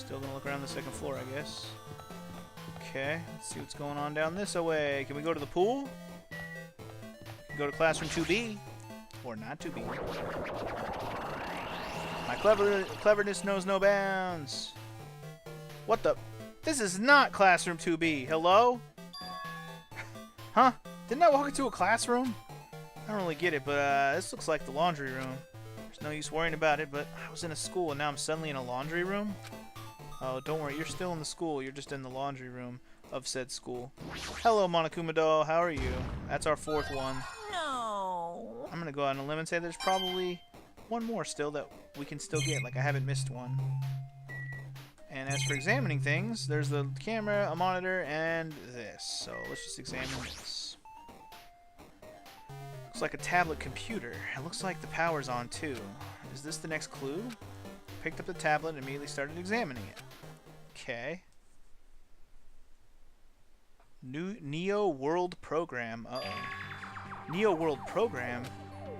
Still gonna look around the second floor, I guess. Okay, let's see what's going on down this way. Can we go to the pool? Go to classroom 2B. Or not 2B. My cleverness knows no bounds. What the? This is not classroom 2B. Hello? Huh? Didn't I walk into a classroom? I don't really get it, but this looks like the laundry room. There's no use worrying about it, but I was in a school and now I'm suddenly in a laundry room? Oh, don't worry. You're still in the school. You're just in the laundry room of said school. Hello, Monokuma doll. How are you? That's our fourth one. No. I'm going to go out on a limb and say there's probably one more still that we can still get. Like, I haven't missed one. And as for examining things, there's the camera, a monitor, and this. So let's just examine this. Looks like a tablet computer. It looks like the power's on too. Is this the next clue? Picked up the tablet and immediately started examining it. Okay. New Neo World Program. Uh-oh. Neo World Program?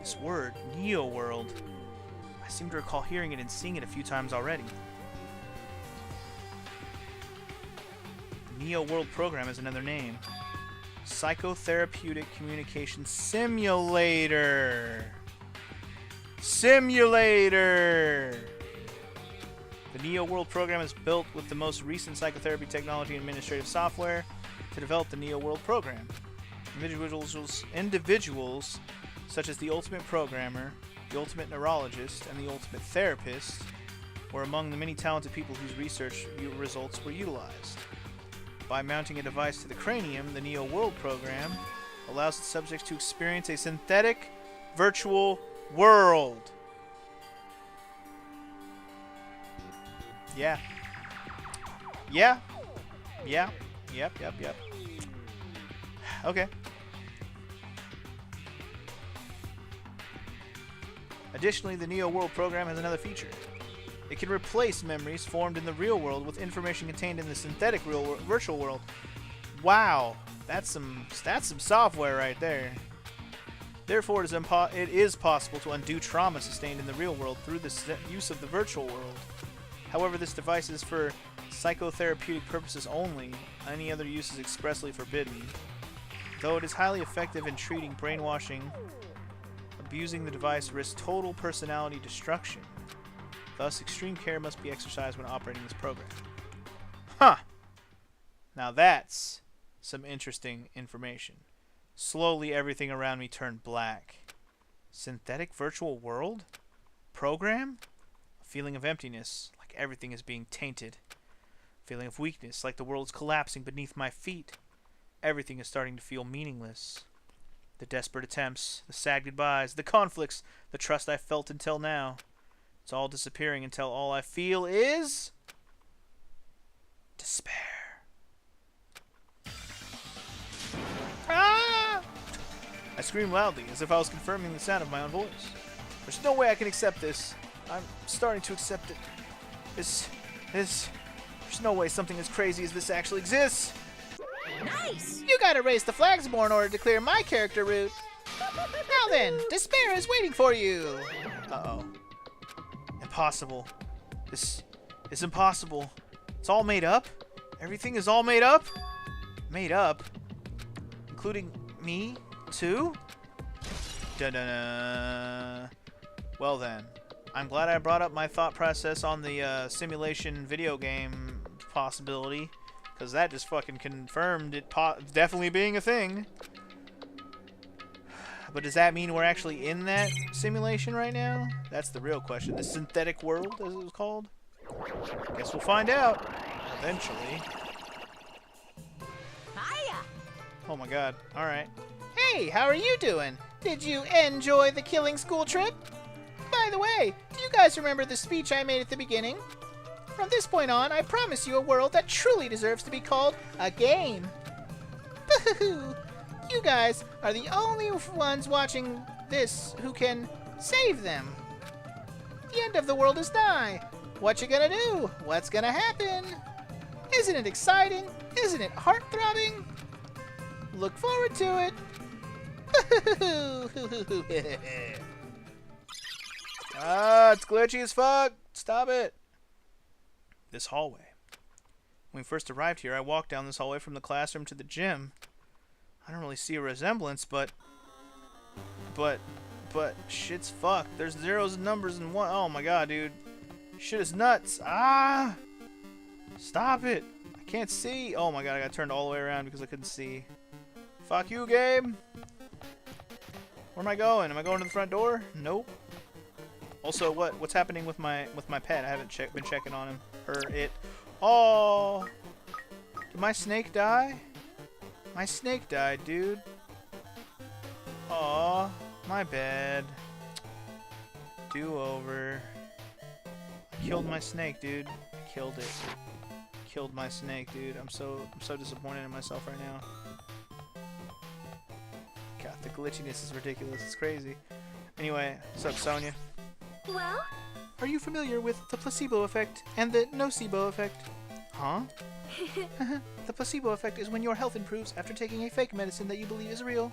This word, Neo World. I seem to recall hearing it and seeing it a few times already. Neo World Program is another name. Psychotherapeutic Communication Simulator. Simulator! The Neo World Program is built with the most recent psychotherapy technology and administrative software to develop the Neo World Program. Individuals such as the Ultimate Programmer, the Ultimate Neurologist, and the Ultimate Therapist were among the many talented people whose research results were utilized. By mounting a device to the cranium, the Neo World Program allows its subjects to experience a synthetic virtual world. Yeah. Yeah. Yeah. Yep. Okay. Additionally, the Neo World Program has another feature. It can replace memories formed in the real world with information contained in the synthetic virtual world. Wow, that's some software right there. Therefore, it is possible to undo trauma sustained in the real world through the use of the virtual world. However, this device is for psychotherapeutic purposes only. Any other use is expressly forbidden. Though it is highly effective in treating brainwashing, abusing the device risks total personality destruction. Thus, extreme care must be exercised when operating this program. Huh! Now that's some interesting information. Slowly, everything around me turned black. Synthetic virtual world? Program? A feeling of emptiness, like everything is being tainted. A feeling of weakness, like the world is collapsing beneath my feet. Everything is starting to feel meaningless. The desperate attempts, the sad goodbyes, the conflicts, the trust I felt until now. It's all disappearing until all I feel is despair. Ah! I screamed loudly, as if I was confirming the sound of my own voice. There's no way I can accept this. I'm starting to accept it. There's no way something as crazy as this actually exists. Nice! You gotta raise the flags more in order to clear my character route. Now then, despair is waiting for you. Uh-oh. Impossible. This is impossible. It's all made up? Everything is all made up? Made up? Including me, too? Da-da-da. Well then, I'm glad I brought up my thought process on the simulation video game possibility, because that just fucking confirmed it definitely being a thing. But does that mean we're actually in that simulation right now? That's the real question. The synthetic world, as it was called? Guess we'll find out. Eventually. Hiya! Oh my god. Alright. Hey, how are you doing? Did you enjoy the killing school trip? By the way, do you guys remember the speech I made at the beginning? From this point on, I promise you a world that truly deserves to be called a game. Boo-hoo-hoo! You guys are the only ones watching this who can save them. The end of the world is nigh. What you gonna do? What's gonna happen? Isn't it exciting? Isn't it heart-throbbing? Look forward to it. Ah, it's glitchy as fuck. Stop it. this hallway. When we first arrived here, I walked down this hallway from the classroom to the gym. I don't really see a resemblance, but shit's fucked. There's zeros and numbers and one. Oh my god, dude. Shit is nuts. Ah! Stop it. I can't see. Oh my god, I got turned all the way around because I couldn't see. Fuck you, game. Where am I going? Am I going to the front door? Nope. Also, what's happening with my pet? I haven't been checking on him. It. Oh! Did my snake die? My snake died, dude. Aw, my bad. Do over. I killed my snake, dude. I killed it. Killed my snake, dude. I'm so disappointed in myself right now. God, the glitchiness is ridiculous. It's crazy. Anyway, what's up, Sonia? Well? Are you familiar with the placebo effect and the nocebo effect? Huh? The placebo effect is when your health improves after taking a fake medicine that you believe is real.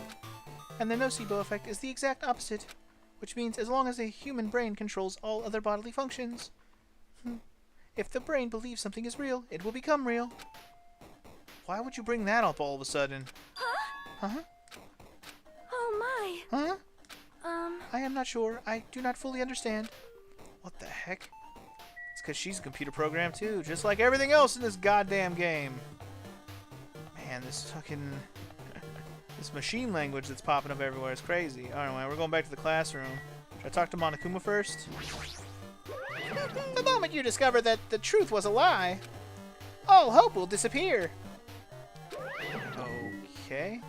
And the nocebo effect is the exact opposite, which means as long as a human brain controls all other bodily functions. If the brain believes something is real, it will become real. Why would you bring that up all of a sudden? Huh? Huh? Oh my. Huh? I am not sure. I do not fully understand. What the heck? It's because she's a computer program too, just like everything else in this goddamn game. Man, this fucking... this machine language that's popping up everywhere is crazy. Alright, we're going back to the classroom. Should I talk to Monokuma first? The moment you discover that the truth was a lie, all hope will disappear. Okay.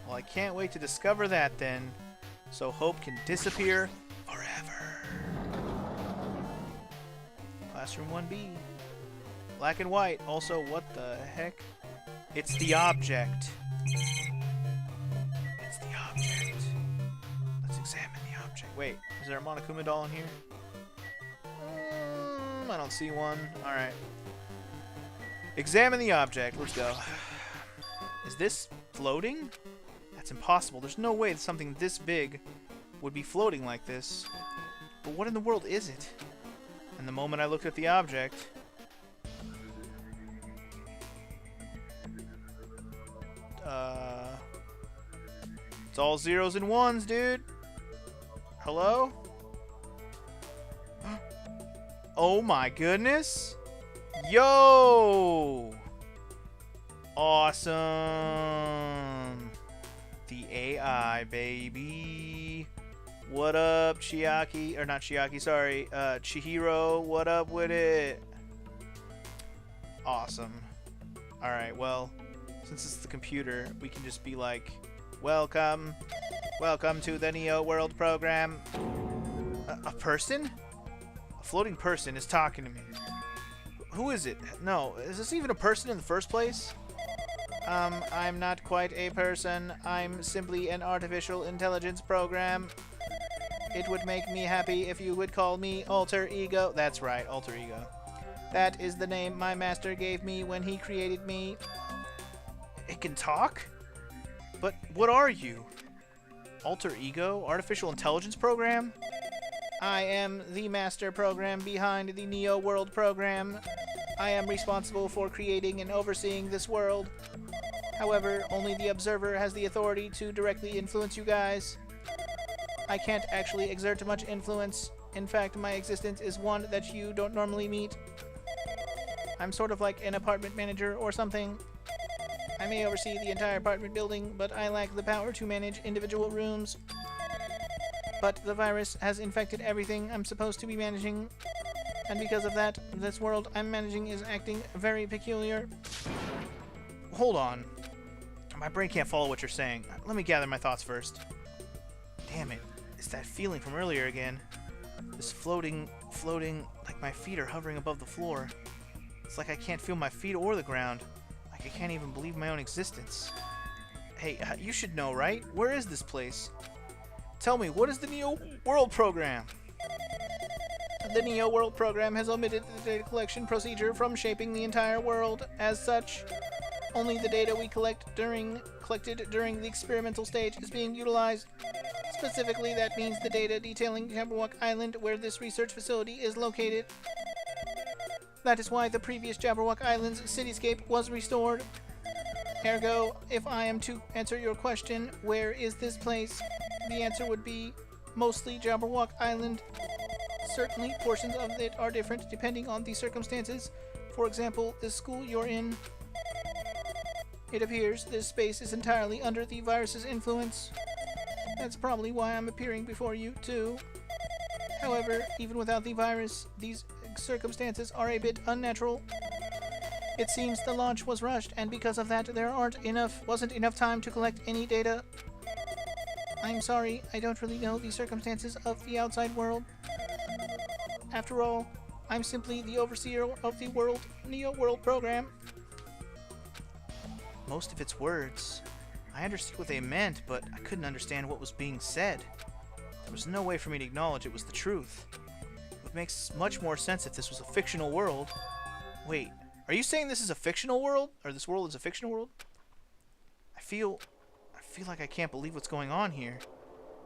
Well, I can't wait to discover that then, so hope can disappear forever. Classroom 1B. Black and white. Also, what the heck? It's the object. It's the object. Let's examine the object. Wait, is there a Monokuma doll in here? I don't see one. Alright. Examine the object. Let's go. Is this floating? That's impossible. There's no way that something this big would be floating like this. But what in the world is it? And the moment I looked at the object... it's all zeros and ones, dude. Hello? Oh my goodness. Yo! Awesome. The AI, baby. What up, Chiaki? Or not Chiaki, sorry. Chihiro, what up with it? Awesome. Alright, well, since it's the computer, we can just be like, welcome. Welcome to the Neo World program. A person? A floating person is talking to me. Who is it? No, is this even a person in the first place? I'm not quite a person. I'm simply an artificial intelligence program. It would make me happy if you would call me Alter Ego. That's right, Alter Ego. That is the name my master gave me when he created me. It can talk? But what are you? Alter Ego? Artificial intelligence program? I am the master program behind the Neo World program. I am responsible for creating and overseeing this world. However, only the observer has the authority to directly influence you guys. I can't actually exert much influence. In fact, my existence is one that you don't normally meet. I'm sort of like an apartment manager or something. I may oversee the entire apartment building, but I lack the power to manage individual rooms. But the virus has infected everything I'm supposed to be managing. And because of that, this world I'm managing is acting very peculiar. Hold on. My brain can't follow what you're saying. Let me gather my thoughts first. Damn it. It's that feeling from earlier again. This floating, like my feet are hovering above the floor. It's like I can't feel my feet or the ground. Like I can't even believe my own existence. Hey, you should know, right? Where is this place? Tell me, what is the Neo World program? The Neo World program has omitted the data collection procedure from shaping the entire world. As such, only the data we collected during the experimental stage is being utilized. Specifically, that means the data detailing Jabberwock Island, where this research facility is located. That is why the previous Jabberwock Island's cityscape was restored. Ergo, if I am to answer your question, where is this place? The answer would be mostly Jabberwock Island. Certainly, portions of it are different depending on the circumstances. For example, the school you're in. It appears this space is entirely under the virus's influence. That's probably why I'm appearing before you, too. However, even without the virus, these circumstances are a bit unnatural. It seems the launch was rushed, and because of that, there wasn't enough time to collect any data. I'm sorry, I don't really know the circumstances of the outside world. After all, I'm simply the overseer of the Neo World program. Most of its words. I understood what they meant, but I couldn't understand what was being said. There was no way for me to acknowledge it was the truth. It would make much more sense if this was a fictional world. Wait, are you saying this is a fictional world? Or this world is a fictional world? I feel like I can't believe what's going on here.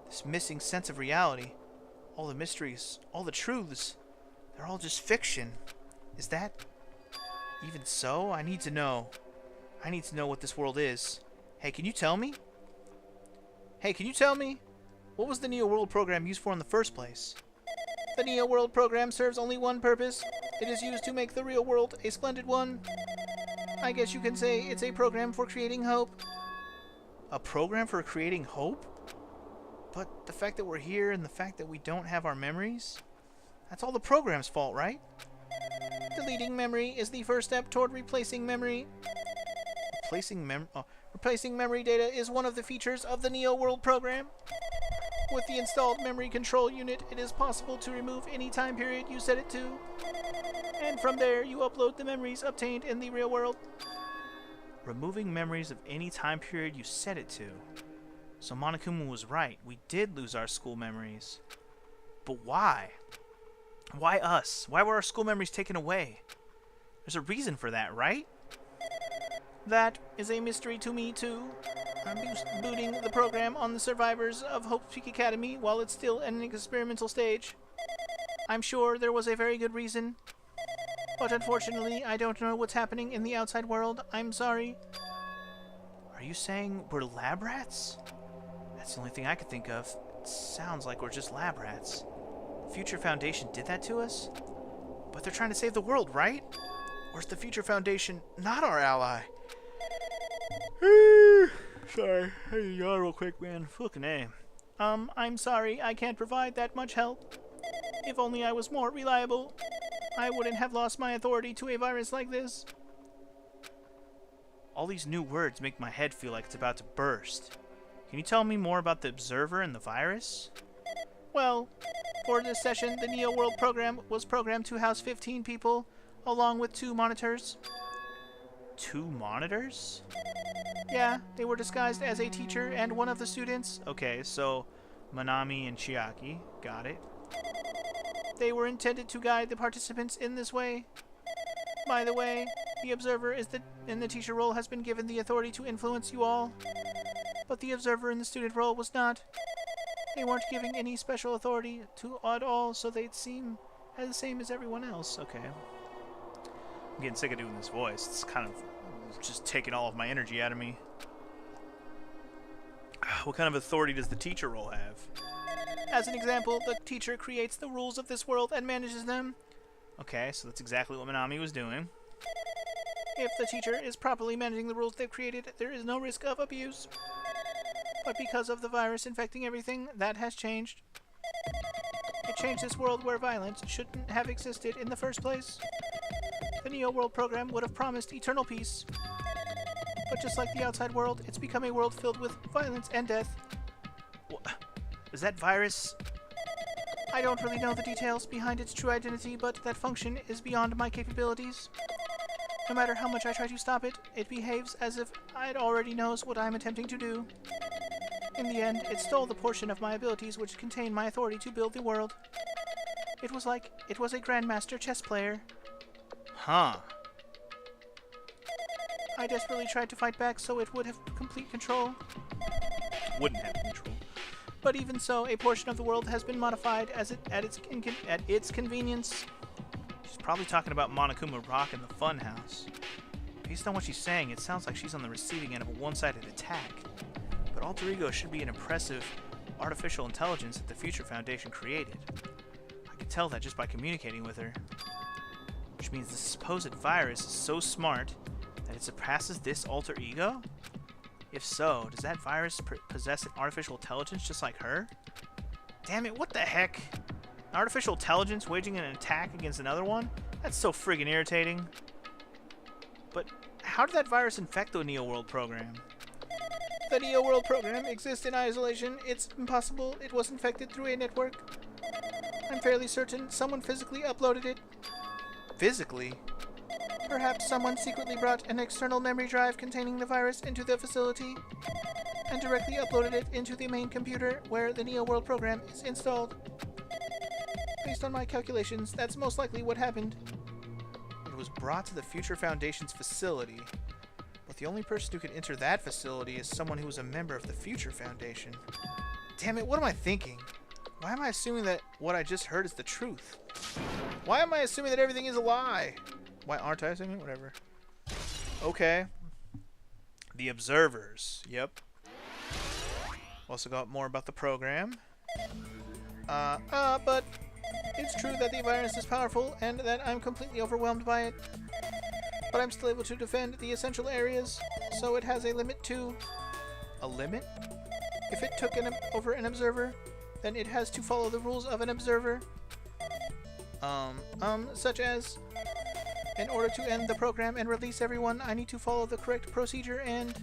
This missing sense of reality. All the mysteries, all the truths. They're all just fiction. Is that... even so? I need to know. I need to know what this world is. Hey, can you tell me? Hey, can you tell me? What was the Neo World program used for in the first place? The Neo World program serves only one purpose. It is used to make the real world a splendid one. I guess you can say it's a program for creating hope. A program for creating hope? But the fact that we're here and the fact that we don't have our memories? That's all the program's fault, right? Deleting memory is the first step toward replacing memory. Replacing memory data is one of the features of the Neo World program. With the installed memory control unit, it is possible to remove any time period you set it to. And from there, you upload the memories obtained in the real world. Removing memories of any time period you set it to. So Monokuma was right. We did lose our school memories. But why? Why us? Why were our school memories taken away? There's a reason for that, right? That is a mystery to me, too. I'm booting the program on the survivors of Hope Peak Academy while it's still in an experimental stage. I'm sure there was a very good reason. But unfortunately, I don't know what's happening in the outside world. I'm sorry. Are you saying we're lab rats? That's the only thing I could think of. It sounds like we're just lab rats. Future Foundation did that to us? But they're trying to save the world, right? Or is the Future Foundation not our ally? Sorry, I need to yawn real quick, man. Fucking A. I'm sorry, I can't provide that much help. If only I was more reliable, I wouldn't have lost my authority to a virus like this. All these new words make my head feel like it's about to burst. Can you tell me more about the Observer and the virus? Well, for this session, the Neo World program was programmed to house 15 people, along with 2 monitors. 2 monitors? Yeah, they were disguised as a teacher and one of the students. Okay, so Manami and Chiaki. Got it. They were intended to guide the participants in this way. By the way, the Observer in the teacher role has been given the authority to influence you all. But the Observer in the student role was not. They weren't giving any special authority to at all, so they'd seem as the same as everyone else. Okay. I'm getting sick of doing this voice. It's kind of just taking all of my energy out of me. What kind of authority does the teacher role have? As an example, the teacher creates the rules of this world and manages them. Okay, so that's exactly what Manami was doing. If the teacher is properly managing the rules they've created, there is no risk of abuse. But because of the virus infecting everything, that has changed. It changed this world where violence shouldn't have existed in the first place. The Neo World program would have promised eternal peace. But just like the outside world, it's become a world filled with violence and death. Is that virus? I don't really know the details behind its true identity, but that function is beyond my capabilities. No matter how much I try to stop it, it behaves as if it already knows what I'm attempting to do. In the end, it stole the portion of my abilities which contain my authority to build the world. It was like it was a grandmaster chess player. Huh. I desperately tried to fight back so it would have complete control. Wouldn't have control. But even so, a portion of the world has been modified at its convenience. She's probably talking about Monokuma Rock and the Funhouse. Based on what she's saying, it sounds like she's on the receiving end of a one-sided attack. But Alter Ego should be an impressive artificial intelligence that the Future Foundation created. I could tell that just by communicating with her. Which means the supposed virus is so smart that it surpasses this Alter Ego? If so, does that virus possess an artificial intelligence just like her? Damn it, what the heck? An artificial intelligence waging an attack against another one? That's so friggin' irritating. But how did that virus infect the Neo World program? The Neo World program exists in isolation. It's impossible it was infected through a network. I'm fairly certain someone physically uploaded it. Physically? Perhaps someone secretly brought an external memory drive containing the virus into the facility and directly uploaded it into the main computer where the Neo World program is installed. Based on my calculations, that's most likely what happened. It was brought to the Future Foundation's facility, but the only person who could enter that facility is someone who was a member of the Future Foundation. Damn it, what am I thinking? Why am I assuming that what I just heard is the truth? Why am I assuming that everything is a lie? Why aren't I assuming? Whatever. Okay. The Observers. Yep. Also got more about the program. But it's true that the virus is powerful and that I'm completely overwhelmed by it. But I'm still able to defend the essential areas, so it has a limit too. A limit? If it took over an observer, then it has to follow the rules of an observer. Such as, in order to end the program and release everyone, I need to follow the correct procedure and...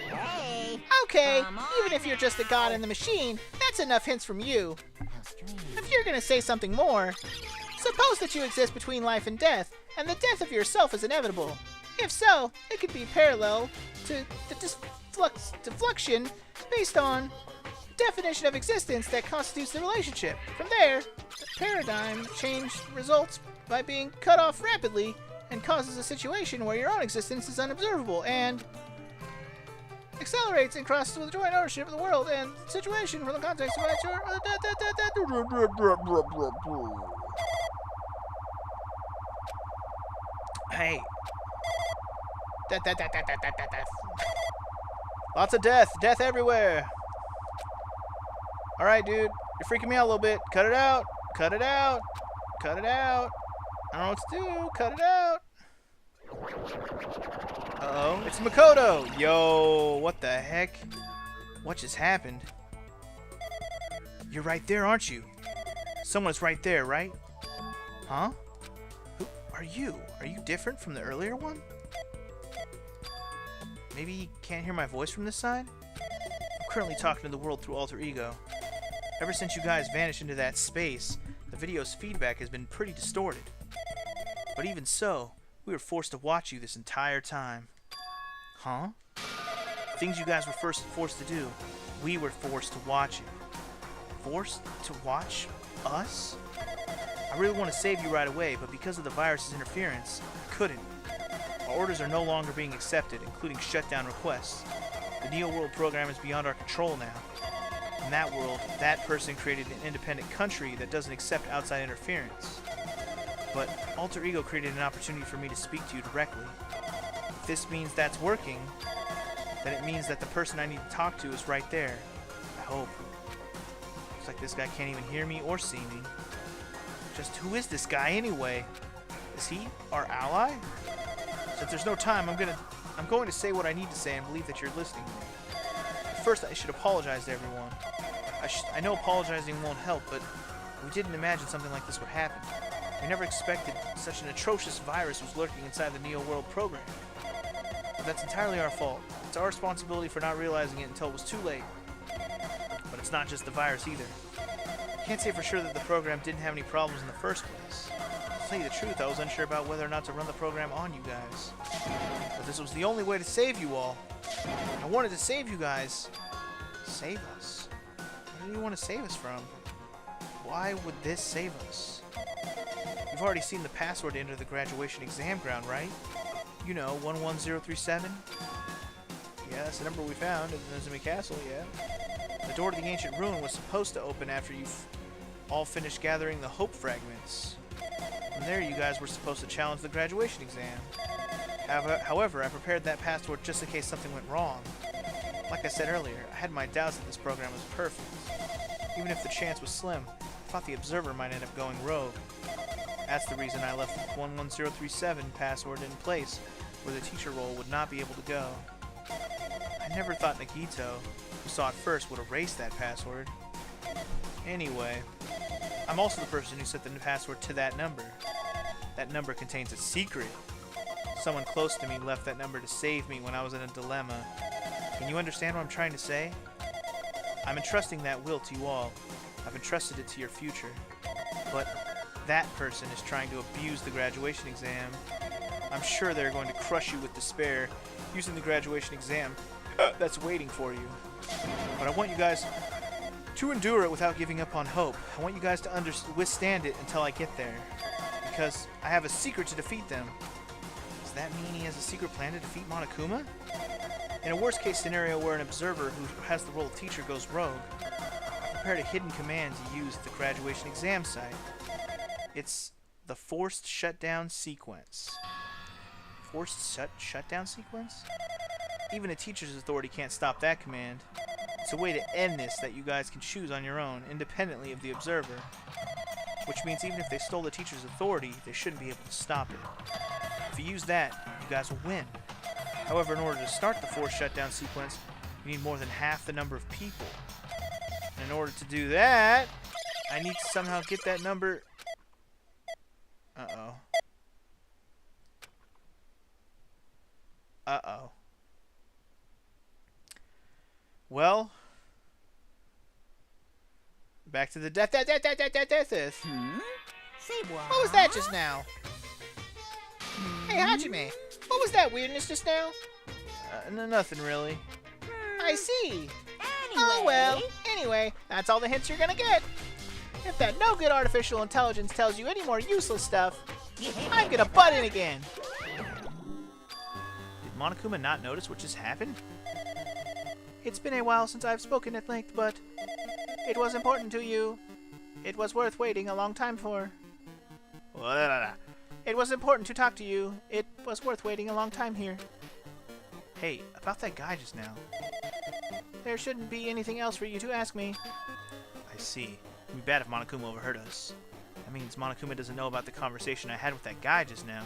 Hey! Okay, Come on even if you're just a god in the machine, that's enough hints from you. How strange. If you're gonna say something more, suppose that you exist between life and death, and the death of yourself is inevitable. If so, it could be parallel to the deflection based on definition of existence that constitutes the relationship. From there, the paradigm change results by being cut off rapidly and causes a situation where your own existence is unobservable and accelerates and crosses with joint ownership of the world and situation from the context of your... Hey. Lots of death. Death everywhere. Alright, dude. You're freaking me out a little bit. Cut it out. Cut it out. Cut it out. I don't know what to do. Cut it out. Uh-oh. It's Makoto. Yo, what the heck? What just happened? You're right there, aren't you? Someone's right there, right? Huh? Who are you? Are you different from the earlier one? Maybe you can't hear my voice from this side? I'm currently talking to the world through Alter Ego. Ever since you guys vanished into that space, the video's feedback has been pretty distorted. But even so, we were forced to watch you this entire time. Huh? Things you guys were first forced to do, we were forced to watch it. Forced to watch us? I really want to save you right away, but because of the virus's interference, I couldn't. Our orders are no longer being accepted, including shutdown requests. The Neo World program is beyond our control now. In that world, that person created an independent country that doesn't accept outside interference. But Alter Ego created an opportunity for me to speak to you directly. If this means that's working, then it means that the person I need to talk to is right there. I hope. Looks like this guy can't even hear me or see me. Just who is this guy anyway? Is he our ally? Since there's no time, I'm going to say what I need to say and believe that you're listening to me. First, I should apologize to everyone. I know apologizing won't help, but we didn't imagine something like this would happen. We never expected such an atrocious virus was lurking inside the Neo World program. But that's entirely our fault. It's our responsibility for not realizing it until it was too late. But it's not just the virus either. I can't say for sure that the program didn't have any problems in the first place. To tell you the truth, I was unsure about whether or not to run the program on you guys. But this was the only way to save you all. I wanted to save you guys. Save us? What do you want to save us from? Why would this save us? You've already seen the password to enter the graduation exam ground, right? You know, 11037? Yeah, that's the number we found in Nezumi Castle, yeah. The door to the ancient ruin was supposed to open after you've all finished gathering the hope fragments. When From there, you guys were supposed to challenge the graduation exam. However, I prepared that password just in case something went wrong. Like I said earlier, I had my doubts that this program was perfect. Even if the chance was slim, I thought the observer might end up going rogue. That's the reason I left 11037 password in place, where the teacher role would not be able to go. I never thought Nagito, who saw it first, would erase that password. Anyway, I'm also the person who set the password to that number. That number contains a secret. Someone close to me left that number to save me when I was in a dilemma. Can you understand what I'm trying to say? I'm entrusting that will to you all. I've entrusted it to your future. But that person is trying to abuse the graduation exam. I'm sure they're going to crush you with despair using the graduation exam that's waiting for you. But I want you guys to endure it without giving up on hope. I want you guys to withstand it until I get there. Because I have a secret to defeat them. Does that mean he has a secret plan to defeat Monokuma? In a worst-case scenario where an observer who has the role of teacher goes rogue, I prepared a hidden command to use at the graduation exam site. It's the forced shutdown sequence. Forced shutdown sequence? Even a teacher's authority can't stop that command. It's a way to end this that you guys can choose on your own, independently of the observer. Which means even if they stole the teacher's authority, they shouldn't be able to stop it. If you use that, you guys will win. However, in order to start the forced shutdown sequence, you need more than half the number of people. And in order to do that, I need to somehow get that number... Uh-oh. Uh-oh. Well... Back to the death. Say What was that just now? Hey, Hajime, what was that weirdness just now? Nothing really. I see. Anyway. Oh well. Anyway, that's all the hints you're gonna get. If that no good artificial intelligence tells you any more useless stuff, I'm gonna butt in again. Did Monokuma not notice what just happened? It's been a while since I've spoken at length, but it was important to you. It was worth waiting a long time for. It was important to talk to you. It was worth waiting a long time here. Hey, about that guy just now. There shouldn't be anything else for you to ask me. I see. It'd be bad if Monokuma overheard us. That means Monokuma doesn't know about the conversation I had with that guy just now.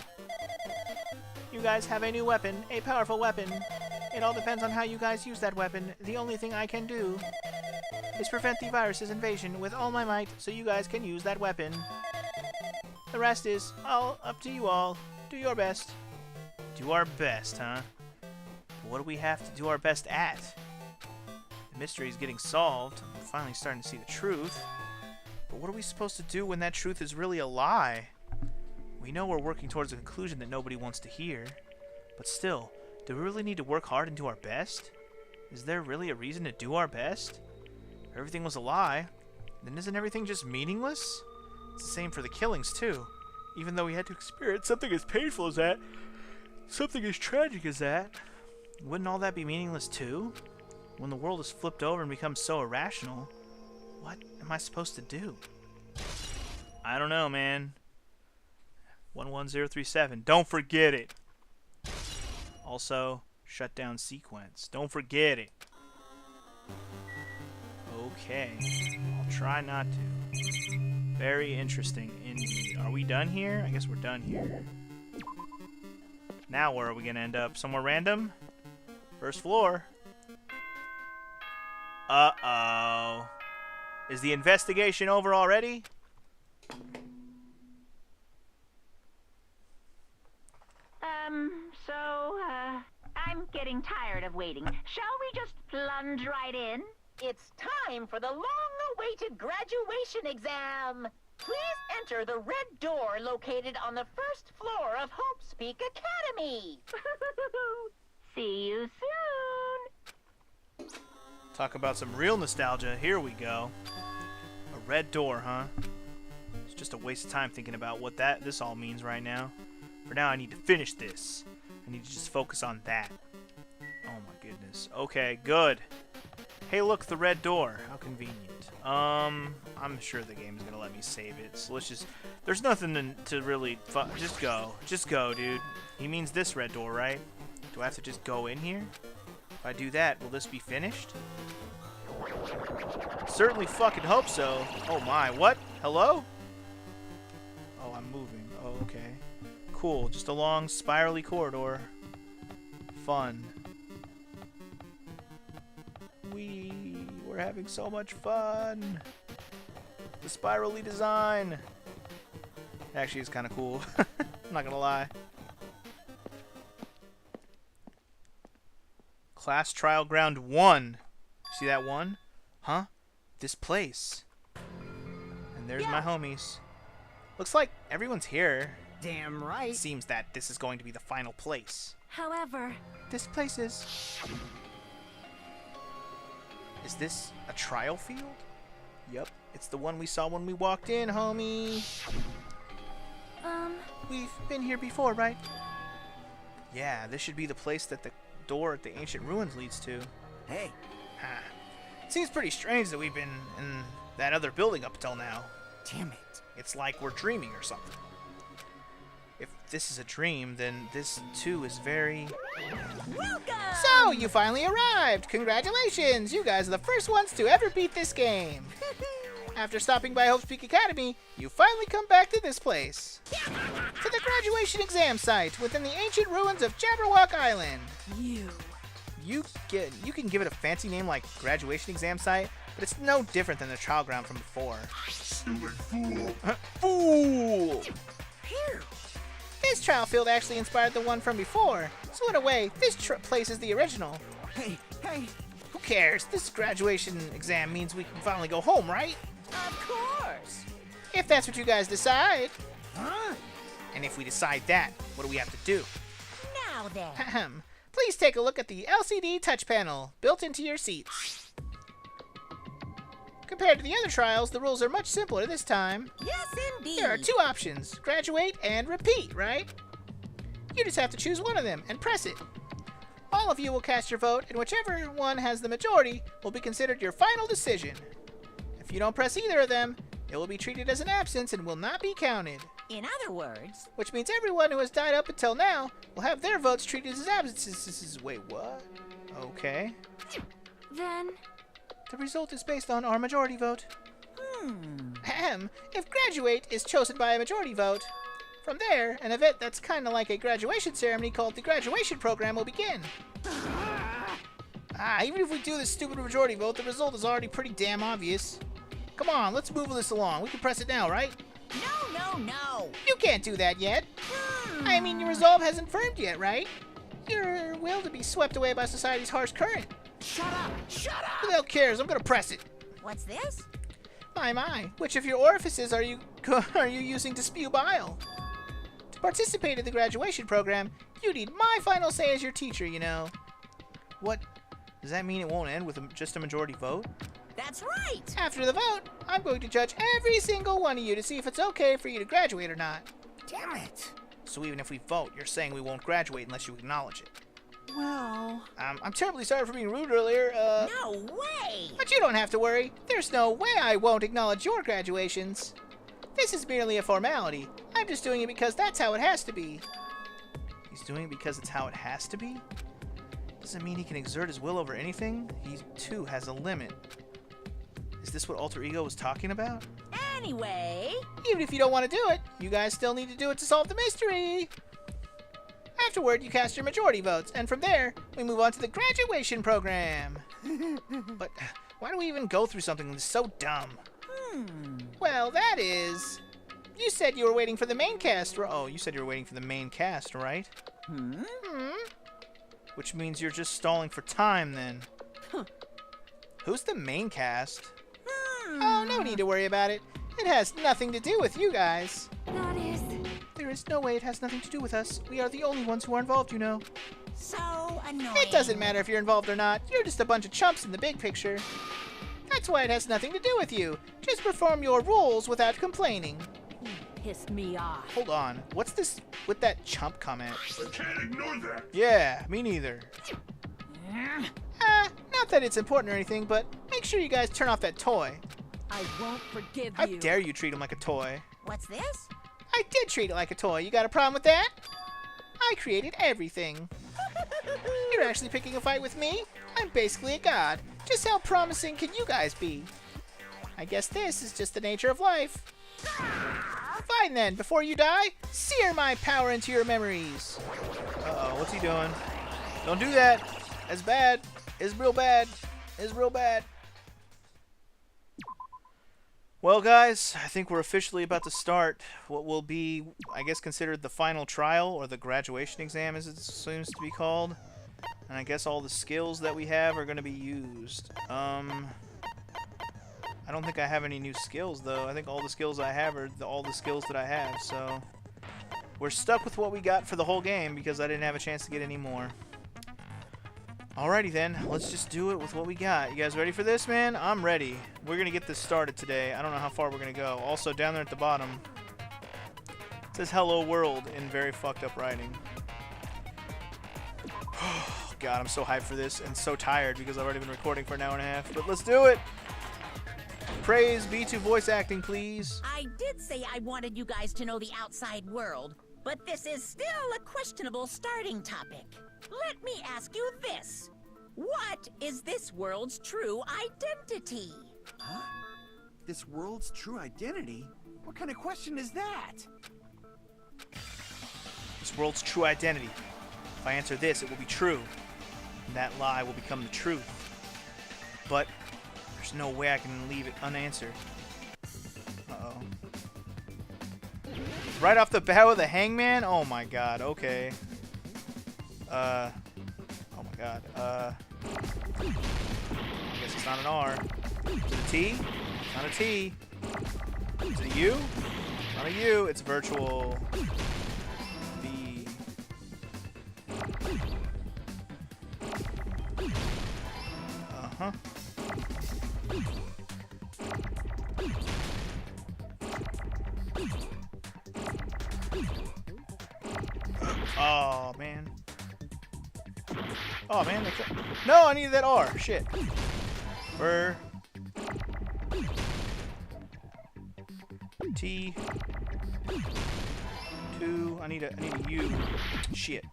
You guys have a new weapon, a powerful weapon. It all depends on how you guys use that weapon. The only thing I can do is prevent the virus's invasion with all my might so you guys can use that weapon. The rest is all up to you all. Do your best. Do our best, huh? But what do we have to do our best at? The mystery is getting solved. I'm finally starting to see the truth. But what are we supposed to do when that truth is really a lie? We know we're working towards a conclusion that nobody wants to hear. But still, do we really need to work hard and do our best? Is there really a reason to do our best? If everything was a lie, then isn't everything just meaningless? It's the same for the killings, too. Even though we had to experience something as painful as that, something as tragic as that, wouldn't all that be meaningless, too? When the world is flipped over and becomes so irrational, what am I supposed to do? I don't know, man. 11037. Don't forget it. Also, shutdown sequence. Don't forget it. Okay. I'll try not to. Very interesting indeed. Are we done here? I guess we're done here. Now where are we going to end up? Somewhere random? First floor. Uh-oh. Is the investigation over already? I'm getting tired of waiting. Shall we just plunge right in? It's time for the long-awaited graduation exam. Please enter the red door located on the first floor of Hope's Peak Academy. See you soon. Talk about some real nostalgia. Here we go. A red door, huh? It's just a waste of time thinking about what this all means right now. For now, I need to finish this. I need to just focus on that. Oh my goodness. Okay, good. Hey, look, the red door. How convenient. I'm sure the game is gonna let me save it. So let's just There's nothing to really... Just go. Just go, dude. He means this red door, right? Do I have to just go in here? If I do that, will this be finished? Certainly fucking hope so. Oh my, what? Hello? Oh, I'm moving. Oh, okay. Cool, just a long spirally corridor. Fun. We're having so much fun. The spirally design. Actually, it's kind of cool. I'm not gonna lie. Class Trial Ground 1. See that one? Huh? This place. And there's my homies. Looks like everyone's here. Damn right. Seems that this is going to be the final place. However, This place is... Is this a trial field? Yup, it's the one we saw when we walked in, homie. We've been here before, right? Yeah, this should be the place that the door at the ancient ruins leads to. Hey. Huh. Seems pretty strange that we've been in that other building up till now. Damn it. It's like we're dreaming or something. If this is a dream, then this too is very... welcome! So, you finally arrived! Congratulations! You guys are the first ones to ever beat this game! After stopping by Hope's Peak Academy, you finally come back to this place. To the graduation exam site within the ancient ruins of Jabberwock Island. You can give it a fancy name like graduation exam site, but it's no different than the trial ground from before. Stupid fool. Fool! This trial field actually inspired the one from before, so in a way, this place is the original. Hey. Who cares? This graduation exam means we can finally go home, right? Of course. If that's what you guys decide. Huh? And if we decide that, what do we have to do? Now then. Ahem. Please take a look at the LCD touch panel built into your seats. Compared to the other trials, the rules are much simpler this time. Yes, indeed. There are two options, graduate and repeat, right? You just have to choose one of them and press it. All of you will cast your vote, and whichever one has the majority will be considered your final decision. If you don't press either of them, it will be treated as an absence and will not be counted. In other words, Which means everyone who has died up until now will have their votes treated as absences. Wait, what? Okay. then The result is based on our majority vote. Ahem. If graduate is chosen by a majority vote, from there, an event that's kind of like a graduation ceremony called the graduation program will begin. Even if we do this stupid majority vote, the result is already pretty damn obvious. Come on, let's move this along. We can press it now, right? no. You can't do that yet. I mean, your resolve hasn't firmed yet, right? Your will to be swept away by society's harsh current. Shut up. Who the hell cares? I'm gonna press it. What's this? My. Which of your orifices are you using to spew bile? To participate in the graduation program, you need my final say as your teacher, you know. What? Does that mean it won't end with just a majority vote? That's right. After the vote, I'm going to judge every single one of you to see if it's okay for you to graduate or not. Damn it. So even if we vote, you're saying we won't graduate unless you acknowledge it. Well... I'm terribly sorry for being rude earlier, No way. But you don't have to worry. There's no way I won't acknowledge your graduations. This is merely a formality. I'm just doing it because that's how it has to be. He's doing it because it's how it has to be? Doesn't mean he can exert his will over anything. He, too, has a limit. Is this what Alter Ego was talking about? Anyway, Even if you don't want to do it, you guys still need to do it to solve the mystery. Afterward, you cast your majority votes, and from there, we move on to the graduation program. But why do we even go through something that's so dumb? Well, that is... You said you were waiting for the main cast, Oh, you said you were waiting for the main cast, right? Hmm? Which means you're just stalling for time, then. Who's the main cast? Oh, no need to worry about it. It has nothing to do with you guys. that is There is no way it has nothing to do with us. We are the only ones who are involved, you know. so annoying. It doesn't matter if you're involved or not. You're just a bunch of chumps in the big picture. That's why it has nothing to do with you. Just perform your roles without complaining. pissed me off. Hold on. What's this with that chump comment? I can't ignore that. Yeah, me neither. Not that it's important or anything, but make sure you guys turn off that toy. I won't forgive How you. dare you treat him like a toy? What's this? I did treat it like a toy. You got a problem with that? I created everything. You're actually picking a fight with me? I'm basically a god. Just how promising can you guys be? I guess this is just the nature of life. Fine then, before you die, sear my power into your memories. Uh-oh, what's he doing? Don't do that. That's bad. It's real bad. It's real bad. Well, guys, I think we're officially about to start what will be, I guess, considered the final trial, or the graduation exam, as it seems to be called. And I guess all the skills that we have are going to be used. I don't think I have any new skills, though. I think all the skills I have are all the skills that I have, so... We're stuck with what we got for the whole game, because I didn't have a chance to get any more. Alrighty then, let's just do it with what we got. You guys ready for this, man? I'm ready. We're going to get this started today. I don't know how far we're going to go. Also, down there at the bottom, it says Hello World in very fucked up writing. Oh, God, I'm so hyped for this and so tired because I've already been recording for an hour and a half. But let's do it! Praise be to voice acting, please. I did say I wanted you guys to know the outside world, but this is still a questionable starting topic. Let me ask you this. What is this world's true identity? Huh? This world's true identity? What kind of question is that? This world's true identity. If I answer this, it will be true. And that lie will become the truth. But there's no way I can leave it unanswered. Uh-oh. Right off the bat with a hangman? Oh my god, okay. Oh my god, I guess it's not an R. Is it a T? It's not a T. Is it a U? It's not a U, it's virtual. B. Uh-huh. Oh, man. Oh, man. No, I needed that R. Shit. T. 2. I need a U. Shit.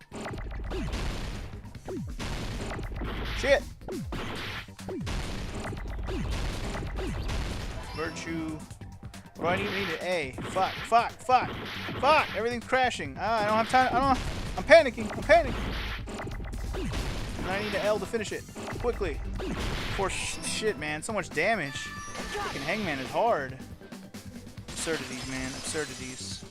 Shit. Virtue. What do I need? I need an A. Fuck. Fuck. Fuck. Fuck. Everything's crashing. I don't have time. I'm panicking. I'm panicking. And I need an L to finish it. Quickly. Poor shit, man. So much damage. Fucking hangman is hard. Absurdities, man. Absurdities.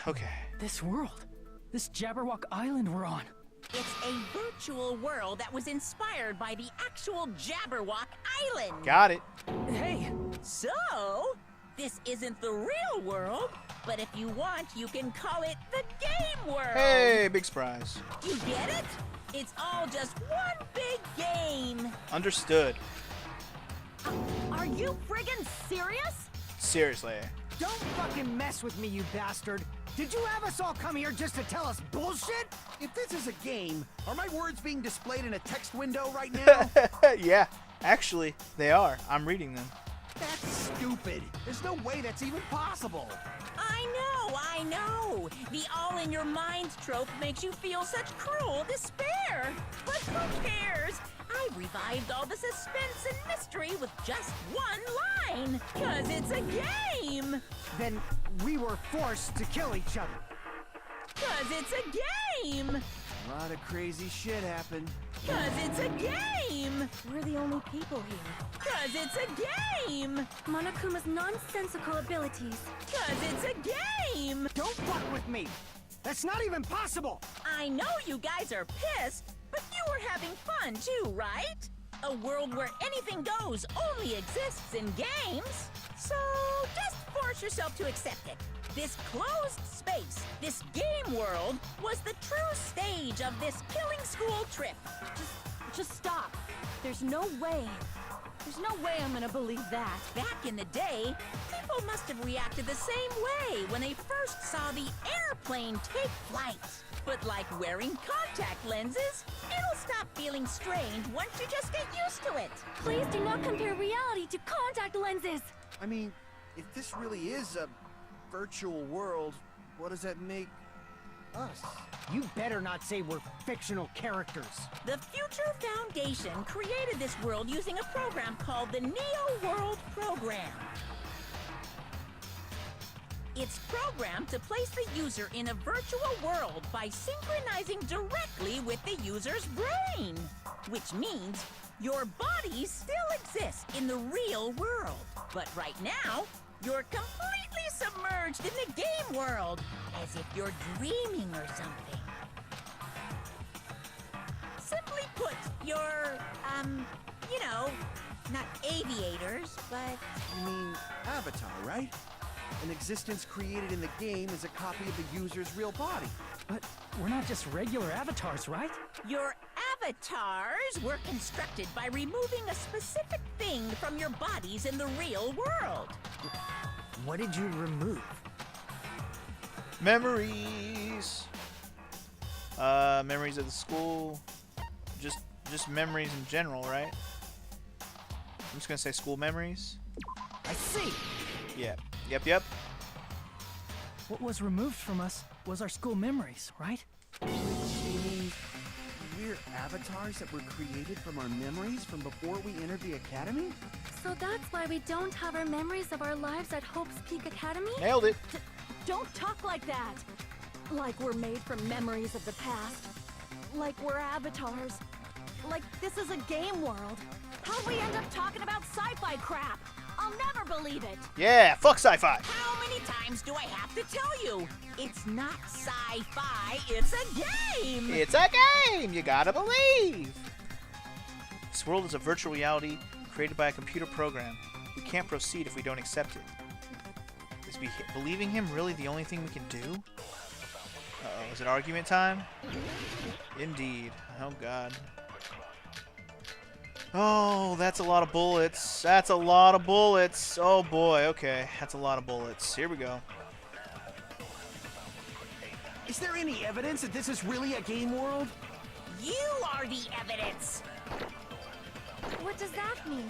Okay. This world. This Jabberwock Island we're on. It's a virtual world that was inspired by the actual Jabberwock Island. Got it. Hey, So, this isn't the real world, but if you want, you can call it the game world. Hey, big surprise. You get it? It's all just one big game. Understood. Are you friggin' serious? Seriously. Don't fucking mess with me, you bastard! Did you have us all come here just to tell us bullshit? If this is a game, are my words being displayed in a text window right now? Yeah, actually, they are. I'm reading them. That's stupid. There's no way that's even possible. I know. The all-in-your-mind trope makes you feel such cruel despair. But who cares? I revived all the suspense and mystery with just one line. 'Cause it's a game. Then we were forced to kill each other. 'Cause it's a game. A lot of crazy shit happened. 'Cause it's a game. We're the only people here. 'Cause it's a game. Monokuma's nonsensical abilities. 'Cause it's a game. Don't fuck with me! That's not even possible! I know you guys are pissed, but you were having fun too, right? A world where anything goes only exists in games. So just force yourself to accept it. This closed space, this game world, was the true stage of this killing school trip. Just stop. There's no way. There's no way I'm gonna believe that. Back in the day, people must have reacted the same way when they first saw the airplane take flight. But like wearing contact lenses, it'll stop feeling strange once you just get used to it. Please do not compare reality to contact lenses. I mean, if this really is a virtual world, what does that make us? You better not say we're fictional characters. The Future Foundation created this world using a program called the Neo World Program. It's programmed to place the user in a virtual world by synchronizing directly with the user's brain, which means your body still exists in the real world. But right now, you're completely submerged in the game world, as if you're dreaming or something. Simply put, you're, you know, not aviators, but... You mean Avatar, right? An existence created in the game is a copy of the user's real body. But we're not just regular avatars, right? Your avatars were constructed by removing a specific thing from your bodies in the real world. What did you remove? Memories. Memories of the school. Just memories in general, right? I'm just gonna say school memories. I see. Yeah. Yep. What was removed from us was our school memories, right? You mean we're avatars that were created from our memories from before we entered the academy? So that's why we don't have our memories of our lives at Hope's Peak Academy? Nailed it. Don't talk like that! Like we're made from memories of the past. Like we're avatars. Like this is a game world. How'd we end up talking about sci-fi crap? I'll never believe it! Yeah, fuck sci-fi. How many times do I have to tell you? It's not sci-fi, it's a game! It's a game. You gotta believe. This world is a virtual reality created by a computer program. We can't proceed if we don't accept it. Is believing him really the only thing we can do? Uh-oh, is it argument time? Indeed. Oh, God. Oh, that's a lot of bullets. That's a lot of bullets. Oh, boy. Okay, that's a lot of bullets. Here we go. Is there any evidence that this is really a game world? You are the evidence! What does that mean?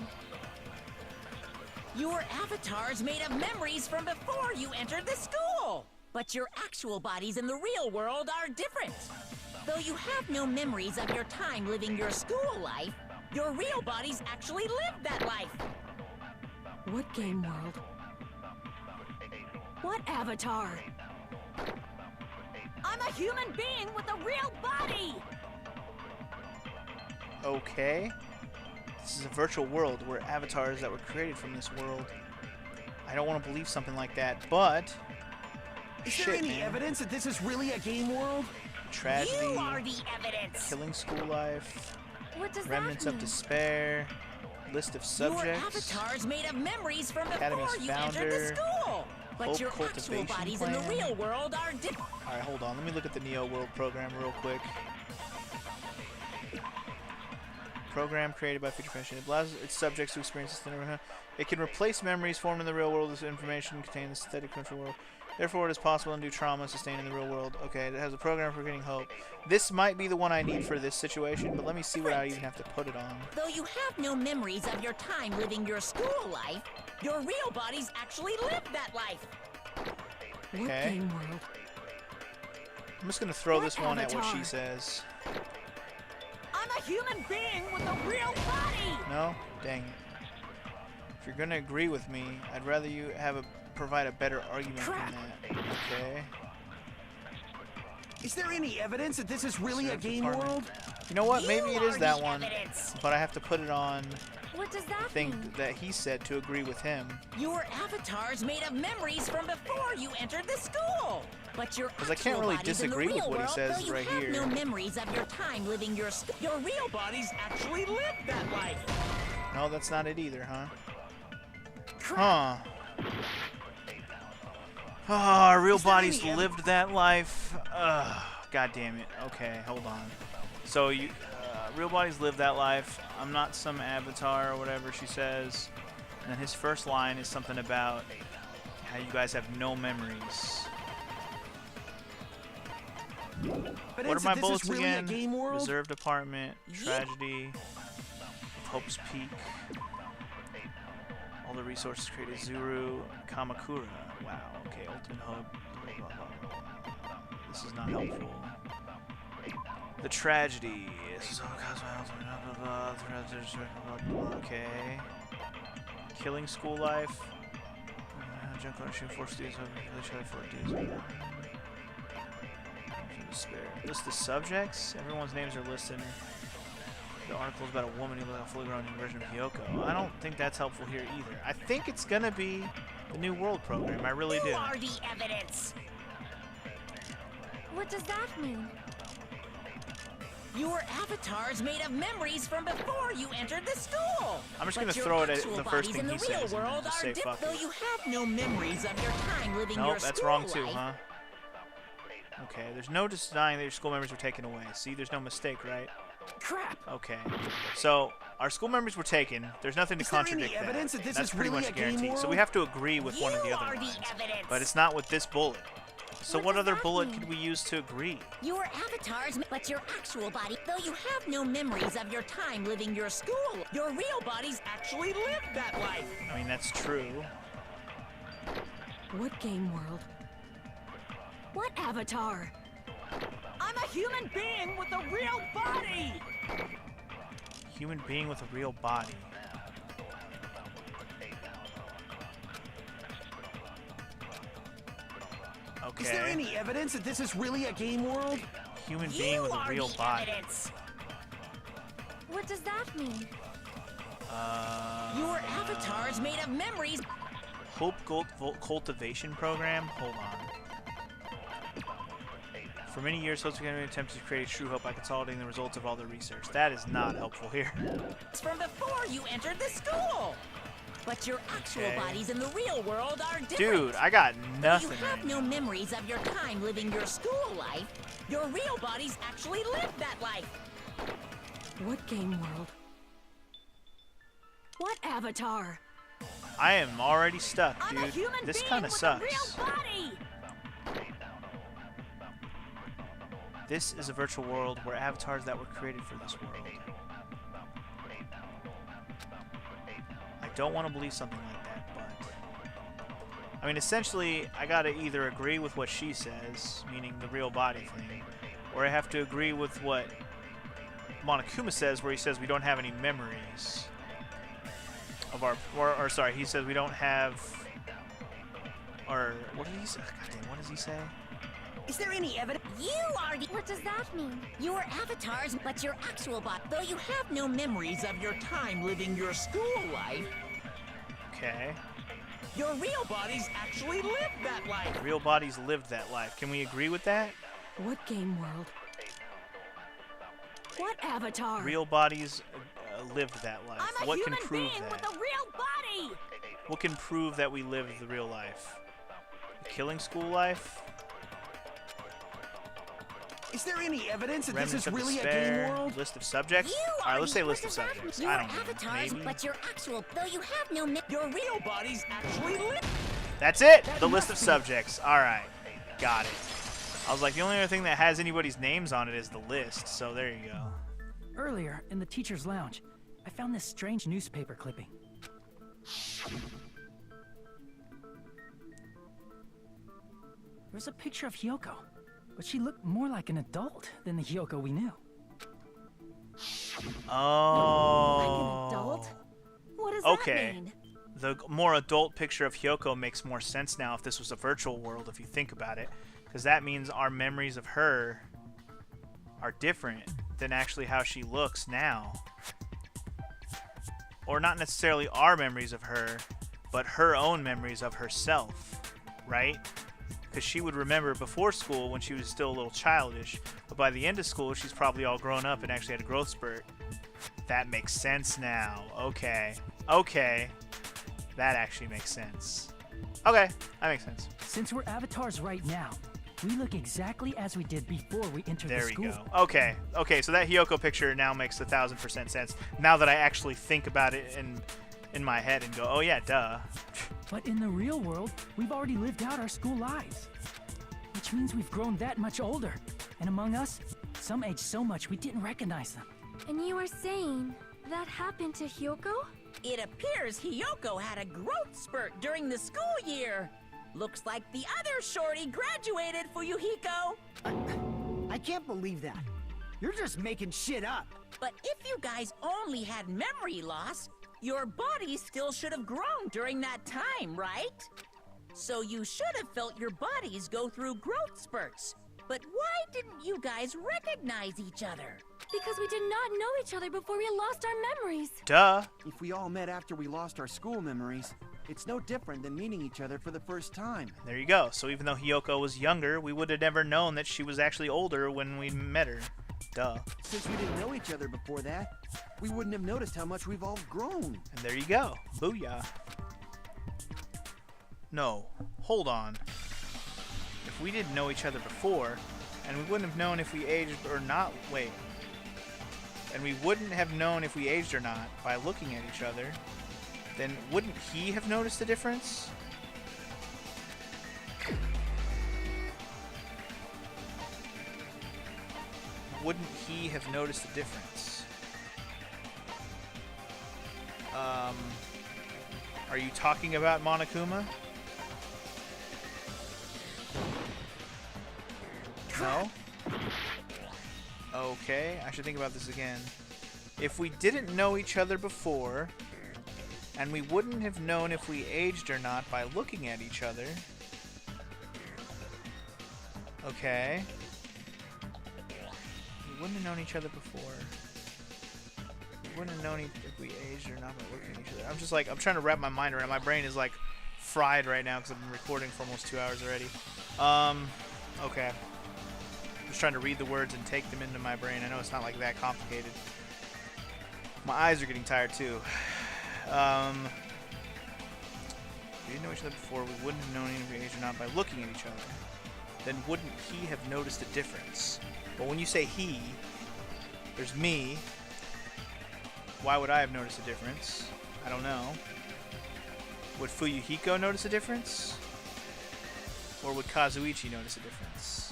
Your avatar's made of memories from before you entered the school! But your actual bodies in the real world are different. Though you have no memories of your time living your school life, your real bodies actually lived that life. What game world? What avatar? I'm a human being with a real body! Okay. This is a virtual world. We're avatars that were created from this world. I don't want to believe something like that, but... Is shit, there any man. evidence that this is really a game world? Tragedy, You are the evidence! killing school life, What does remnants that of mean? despair, list of Your subjects, avatar's made of memories from Academy's before you entered the founder, school! But Hope your actual cultivation bodies in the plan. real world are different. Alright, hold on. Let me look at the Neo World program real quick. Program created by Future Foundation. It allows its subjects to experience this. It can replace memories formed in the real world with information contained in the synthetic virtual world. Therefore, it is possible to undo trauma sustained in the real world. Okay, it has a program for getting hope. This might be the one I need for this situation, but let me see what I even have to put it on. Though you have no memories of your time living your school life, your real bodies actually lived that life. What Okay. game world? I'm just going to throw What this one at what she avatar? says. I'm a human being with a real body! No? Dang it. If you're going to agree with me, I'd rather you provide a better argument Crap. than that. Okay. Is there any evidence that this is really a Reserve game department. world? You know what? Maybe You it is are that the one, evidence. but I have to put it on What does that thing mean? that he said to agree with him. Your avatar's made of memories from before you entered the school. But your 'Cause I can't actual really bodies in the disagree with real what he world, says though you right have here. no memories of your time living your real bodies actually lived that life. No, that's not it either, huh? Crap. Huh. Ah, our real Is there bodies any lived that life. God damn it. Okay, hold on. So you, real bodies live that life. I'm not some avatar or whatever she says. And then his first line is something about how you guys have no memories. But What are is my this bullets really again? a game world? Reserved apartment, Yeep. tragedy, Hope's Peak. All the resources created Zuru Kamakura. Wow, okay, ultimate hub. Blah, blah, blah. This is not helpful. The tragedy is okay. Killing school life. Junk ownership, forced days of each other 4 days. Despair. List the subjects. Everyone's names are listed. The article is about a woman who looks like a fully grown version of Hyoko. I don't think that's helpful here either. I think it's gonna be the New World program. I really do. You are the evidence. What does that mean? Your avatar's made of memories from before you entered the school. I'm just But gonna your throw it at actual the first bodies thing in he the real says and world just are say different, fuck though it. you have no memories of your time living your Nope, that's school wrong too, life. huh? Okay, there's no denying that your school memories were taken away. See, there's no mistake, right? Crap. Okay. So, our school memories were taken. There's nothing to Is there any contradict that. evidence that this That's is pretty really much a game guaranteed. So we world? have to agree with one of the You other are the lines. evidence. But it's not with this bullet. So What what does other that bullet mean? could we use to agree? Your avatar's, but your actual body, though you have no memories of your time living your school, your real bodies actually lived that life. I mean, that's true. What game world? What avatar? I'm a human being with a real body! Human being with a real body. Okay. Is there any evidence that this is really a game world? Human being You with a are real the body. evidence. What does that mean? Your avatar's made of memories. Hope Cultivation Program? Hold on. For many years, Hope's Academy attempted to create true hope by consolidating the results of all their research. That is not helpful here. From before you entered the school. But your actual Okay. bodies in the real world are different. Dude, I got nothing You have right no now. memories of your time living your school life. Your real bodies actually lived that life. What game world? What avatar? I am already stuck, I'm a dude. human This being kind of with sucks. a real body! This is a virtual world where avatars that were created for this world. I don't want to believe something like that, but... I mean, essentially, I gotta either agree with what she says, meaning the real body thing, or I have to agree with what Monokuma says, where he says we don't have any memories of our... Or sorry, he says we don't have... Or... What did he say? Goddamn, what does he say? Is there any evidence? You are the... What does that mean? Your avatars, but your actual body. Though you have no memories of your time living your school life, Okay. your real bodies actually lived that life. Real bodies lived that life. Can we agree with that? What game world? What avatar? Real bodies lived that life. I'm a What can human prove being that? with a real body! What can prove that we lived the real life? The killing school life? Is there any evidence that Remnants this is of really a despair? game world? List of subjects? You Alright, are let's the- say what list of does that subjects. mean? I Your don't know. avatars, Maybe? but your actual. Though you have no your real bodies actually lived. That's it! That The list of must be- subjects. Alright. Got it. I was like, the only other thing that has anybody's names on it is the list, so there you go. Earlier, in the teacher's lounge, I found this strange newspaper clipping. There was a picture of Hyoko, but she looked more like an adult than the Hyoko we knew. Oh. Like an adult? What does Okay. that mean? The more adult picture of Hyoko makes more sense now if this was a virtual world, if you think about it. Because that means our memories of her are different than actually how she looks now. Or not necessarily our memories of her, but her own memories of herself, right? Because she would remember before school when she was still a little childish, but by the end of school she's probably all grown up and actually had a growth spurt. That makes sense now. Okay. Okay. That actually makes sense. Okay, that makes sense. Since we're avatars right now, we look exactly as we did before we entered There the we school. go. Okay, okay, so that Hyoko picture now makes 1,000% sense. Now that I actually think about it in my head and go, oh yeah, duh. But in the real world, we've already lived out our school lives. Which means we've grown that much older. And among us, some aged so much we didn't recognize them. And you are saying that happened to Hyoko? It appears Hiyoko had a growth spurt during the school year. Looks like the other shorty graduated, Fuyuhiko. I can't believe that. You're just making shit up. But if you guys only had memory loss, your body still should have grown during that time, right? So you should have felt your bodies go through growth spurts. But why didn't you guys recognize each other? Because we did not know each other before we lost our memories. Duh. If we all met after we lost our school memories, it's no different than meeting each other for the first time. There you go. So even though Hiyoko was younger, we would have never known that she was actually older when we met her. Duh. Since we didn't know each other before that, we wouldn't have noticed how much we've all grown. And there you go. Booyah. No. Hold on. If we didn't know each other before, and we wouldn't have known if we aged or not... Wait. And we wouldn't have known if we aged or not by looking at each other, then wouldn't he have noticed the difference? Wouldn't he have noticed the difference? Are you talking about Monokuma? No? Okay, I should think about this again. If we didn't know each other before, and we wouldn't have known if we aged or not by looking at each other. Okay. We wouldn't have known each other before. We wouldn't have known if we aged or not by looking at each other. I'm just like, I'm trying to wrap my mind around it. My brain is like fried right now because I've been recording for almost 2 hours already. Okay. Just trying to read the words and take them into my brain. I know it's not like that complicated. My eyes are getting tired too. We didn't know each other before. We wouldn't have known if we aged or not by looking at each other. Then wouldn't he have noticed a difference? But when you say he, there's me. Why would I have noticed a difference? I don't know. Would Fuyuhiko notice a difference? Or would Kazuichi notice a difference?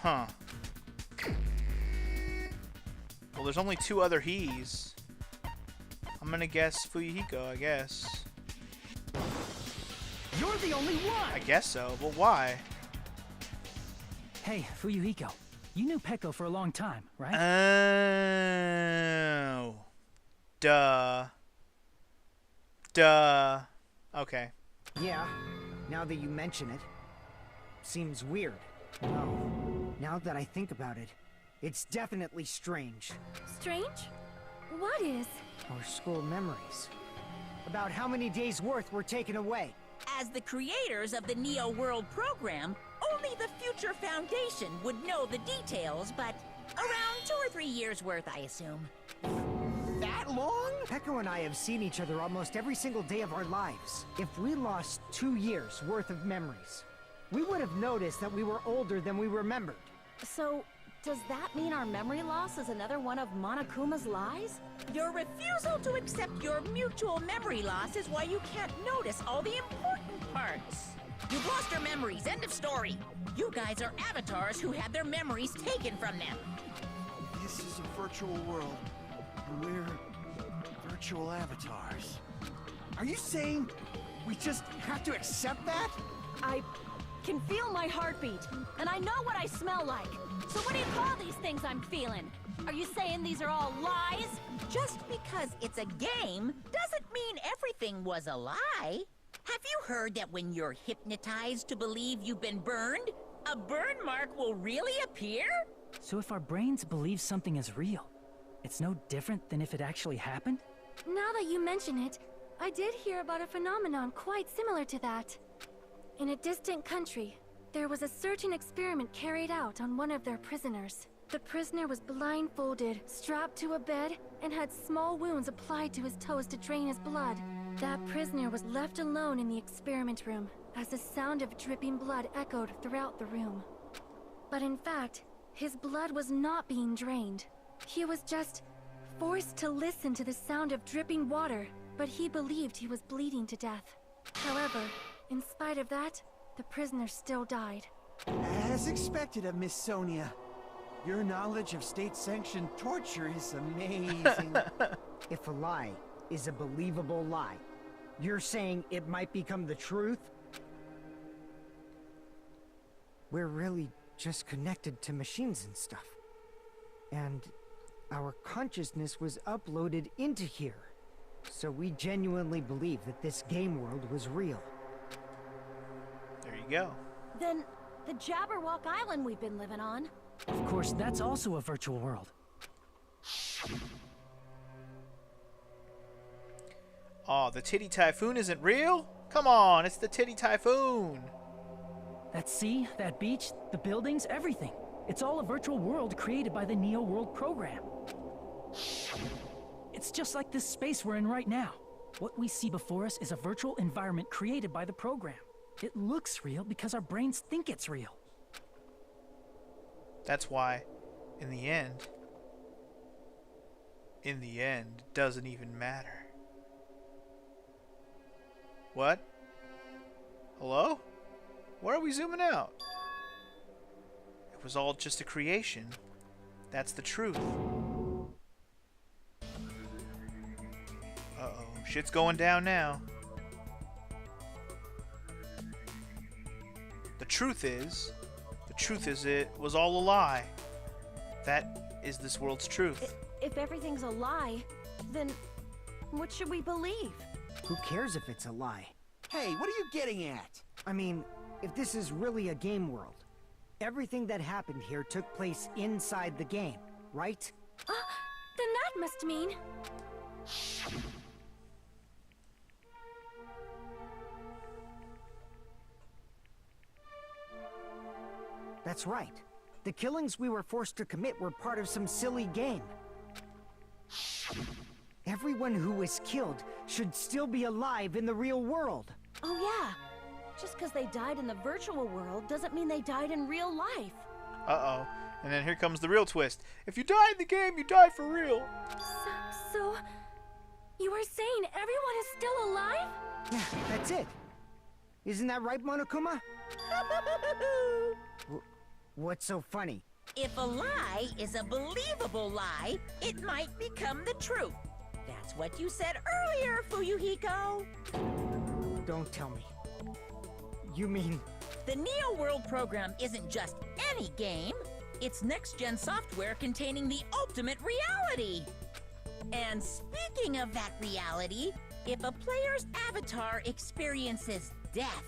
Huh. Well, there's only 2 other he's. I'm gonna guess Fuyuhiko, I guess. You're the only one! I guess so, but why? Hey, Fuyuhiko, you knew Peko for a long time, right? Oh. Duh. Duh. Okay. Yeah, now that you mention it. Seems weird. No. Now that I think about it, it's definitely strange. Strange? What is? Our school memories. About how many days' worth were taken away. As the creators of the Neo World program, only the Future Foundation would know the details, but around 2 or 3 years worth, I assume. That long? Peko and I have seen each other almost every single day of our lives. If we lost 2 years worth of memories, we would have noticed that we were older than we remembered. So, does that mean our memory loss is another one of Monokuma's lies? Your refusal to accept your mutual memory loss is why you can't notice all the important parts. You've lost your memories, end of story. You guys are avatars who had their memories taken from them. This is a virtual world. We're virtual avatars. Are you saying we just have to accept that? I can feel my heartbeat, and I know what I smell like. So what do you call these things I'm feeling? Are you saying these are all lies? Just because it's a game doesn't mean everything was a lie. Have you heard that when you're hypnotized to believe you've been burned, a burn mark will really appear? So if our brains believe something is real, it's no different than if it actually happened? Now that you mention it, I did hear about a phenomenon quite similar to that. In a distant country, there was a certain experiment carried out on one of their prisoners. The prisoner was blindfolded, strapped to a bed, and had small wounds applied to his toes to drain his blood. That prisoner was left alone in the experiment room, as the sound of dripping blood echoed throughout the room. But in fact, his blood was not being drained. He was just forced to listen to the sound of dripping water, but he believed he was bleeding to death. However, in spite of that, the prisoner still died. As expected of Miss Sonia. Your knowledge of state-sanctioned torture is amazing. If a lie is a believable lie, you're saying it might become the truth? We're really just connected to machines and stuff. And our consciousness was uploaded into here. So we genuinely believe that this game world was real. There you go. Then the Jabberwock Island we've been living on. Of course, that's also a virtual world. Oh, the Titty Typhoon isn't real? Come on, it's the Titty Typhoon. That sea, that beach, the buildings, everything. It's all a virtual world created by the Neo World program. It's just like this space we're in right now. What we see before us is a virtual environment created by the program. It looks real because our brains think it's real. That's why, in the end, it doesn't even matter. What? Hello? Why are we zooming out? It was all just a creation. That's the truth. Uh-oh. Shit's going down now. The truth is it was all a lie. That is this world's truth. If everything's a lie, then what should we believe? Who cares if it's a lie? Hey, what are you getting at? I mean, if this is really a game world, everything that happened here took place inside the game, right? Then that must mean... That's right. The killings we were forced to commit were part of some silly game. Everyone who was killed should still be alive in the real world. Oh yeah. Just because they died in the virtual world doesn't mean they died in real life. Uh-oh. And then here comes the real twist. If you die in the game, you die for real. So you are saying everyone is still alive? Yeah, that's it. Isn't that right, Monokuma? What's so funny? If a lie is a believable lie, it might become the truth. That's what you said earlier, Fuyuhiko. Don't tell me. You mean... The Neo World program isn't just any game. It's next-gen software containing the ultimate reality. And speaking of that reality, if a player's avatar experiences death,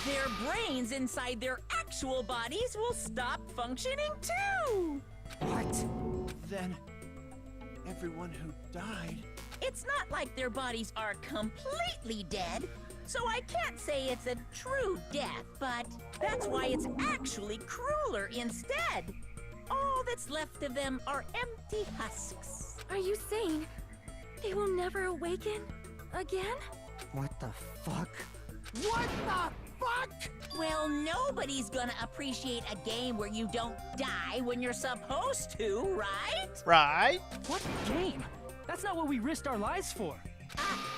their brains inside their actual bodies will stop functioning too! What? Then, everyone who died... It's not like their bodies are completely dead, so I can't say it's a true death, but that's why it's actually crueler instead. All that's left of them are empty husks. Are you saying they will never awaken again? What the fuck? What the fuck? Well, nobody's gonna appreciate a game where you don't die when you're supposed to, right? Right? What game? That's not what we risked our lives for.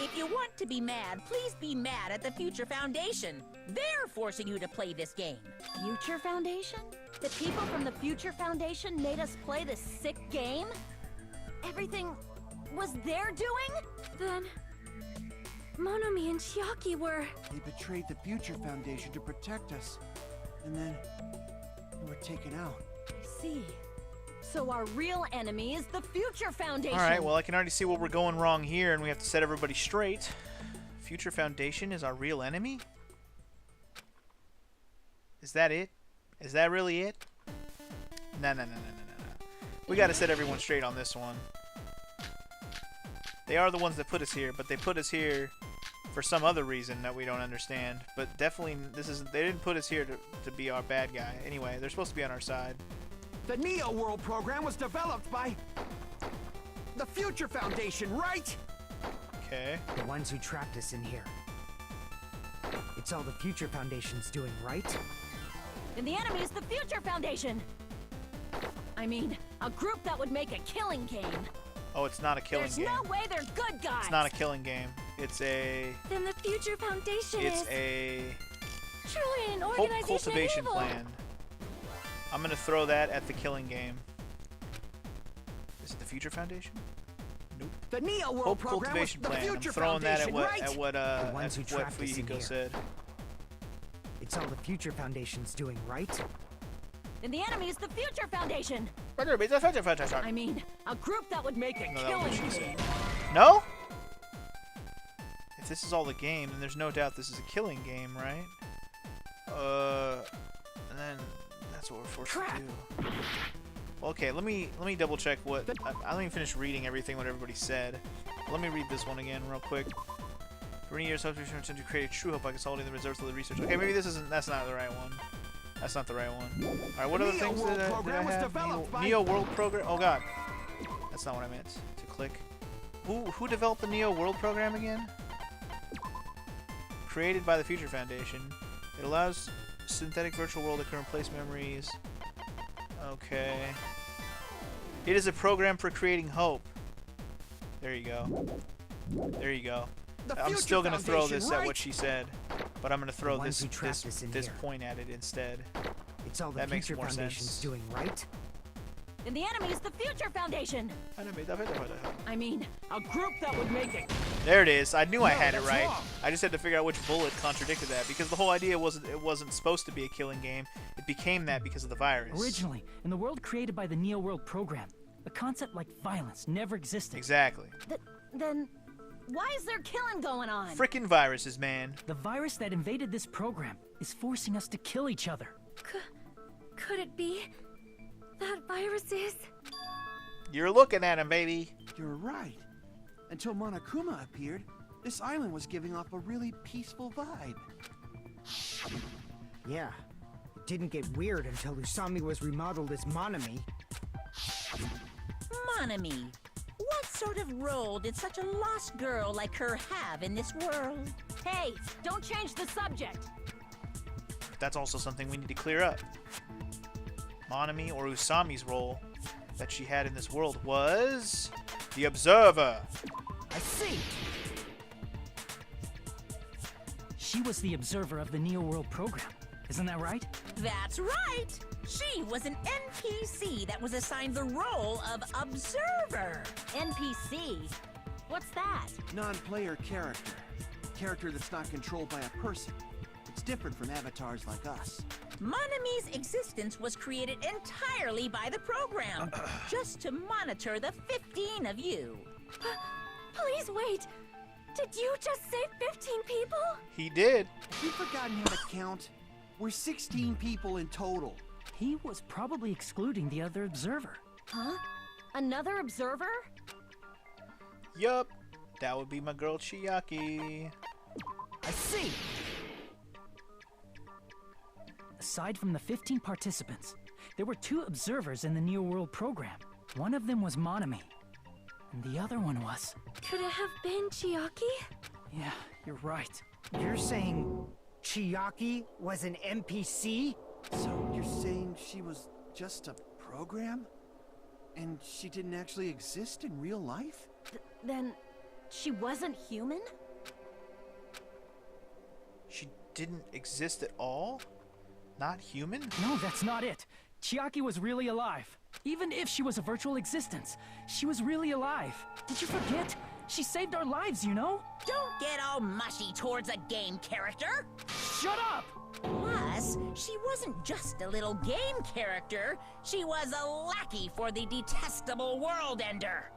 If you want to be mad, please be mad at the Future Foundation. They're forcing you to play this game. Future Foundation? The people from the Future Foundation made us play this sick game? Everything was their doing? Then Monomi and Chiaki were... They betrayed the Future Foundation to protect us. And then... we were taken out. I see. So our real enemy is the Future Foundation. Alright, well I can already see where we're going wrong here, and we have to set everybody straight. Future Foundation is our real enemy? Is that it? Is that really it? No. We gotta set everyone straight on this one. They are the ones that put us here, but they put us here for some other reason that we don't understand. But definitely, they didn't put us here to be our bad guy. Anyway, they're supposed to be on our side. The Neo World program was developed by... the Future Foundation, right? Okay. The ones who trapped us in here. It's all the Future Foundation's doing, right? And the enemy is the Future Foundation. I mean, a group that would make a killing game. Oh, it's not a killing game. There's no way they're good guys. It's not a killing game. It's a... Then the Future Foundation It's is... a... truly an hope organization cultivation of evil. plan. I'm gonna throw that at the killing game. Is it the Future Foundation? Nope. The Neo World Hope program was Cultivation the Plan. I'm Future throwing that Foundation, right? at what The ones who trapped us in Fuyuhiko here. said. It's all the Future Foundation's doing, right? And the enemy is the Future Foundation. I I mean, a group that would make a No, that was what killing she game. said. No? If this is all the game, then there's no doubt this is a killing game, right? And then that's what we're forced to do. Okay, let me double check what. Let me finish reading everything what everybody said. Let me read this one again real quick. For many years, Substation intended to create a true hope by consolidating the reserves of the research. Okay, maybe this isn't. That's not the right one. That's not the right one. All right, what The other Neo things World did I program was have? developed by- Neo World program. Oh God, that's not what I meant to click. Who developed the Neo World program again? Created by the Future Foundation. It allows synthetic virtual world that can replace memories. Okay. It is a program for creating hope. There you go. There you go. The I'm Future still gonna throw Foundation, this right? at what she said, but I'm gonna throw The ones this who trapped us in this here. point at it instead. It's all the That makes Future more Foundation's sense. doing, right? And the enemy is the Future Foundation. I mean, A group that would make it. There it is. I knew I No, had it that's right. wrong. I just had to figure out which bullet contradicted that because the whole idea wasn't supposed to be a killing game. It became that because of the virus. Originally, in the world created by the Neo World program, a concept like violence never existed. Exactly. then why is there killing going on? Frickin' viruses, man. The virus that invaded this program is forcing us to kill each other. Could it be that virus is? You're looking at him, baby. You're right. Until Monokuma appeared, this island was giving off a really peaceful vibe. Yeah. It didn't get weird until Usami was remodeled as Monami. Monami, what sort of role did such a lost girl like her have in this world? Hey, don't change the subject. That's also something we need to clear up. Monami or Usami's role that she had in this world was the Observer. I see. She was the observer of the Neo World program. Isn't that right? That's right! She was an NPC that was assigned the role of Observer. NPC? What's that? Non-player character. Character that's not controlled by a person. It's different from avatars like us. Monami's existence was created entirely by the program, just to monitor the 15 of you. Please wait. Did you just say 15 people? He did. You've forgotten how to count. We're 16 people in total. He was probably excluding the other observer. Huh? Another observer? Yup. That would be my girl Chiaki. I see. Aside from the 15 participants, there were 2 observers in the Neo World program. One of them was Monami, and the other one was... Could it have been Chiaki? Yeah, you're right. You're saying Chiaki was an NPC? So you're saying she was just a program? And she didn't actually exist in real life? Then she wasn't human? She didn't exist at all? Not human? No, that's not it. Chiaki was really alive. Even if she was a virtual existence, she was really alive. Did you forget? She saved our lives, you know? Don't get all mushy towards a game character. Shut up! Plus, she wasn't just a little game character. She was a lackey for the detestable World Ender.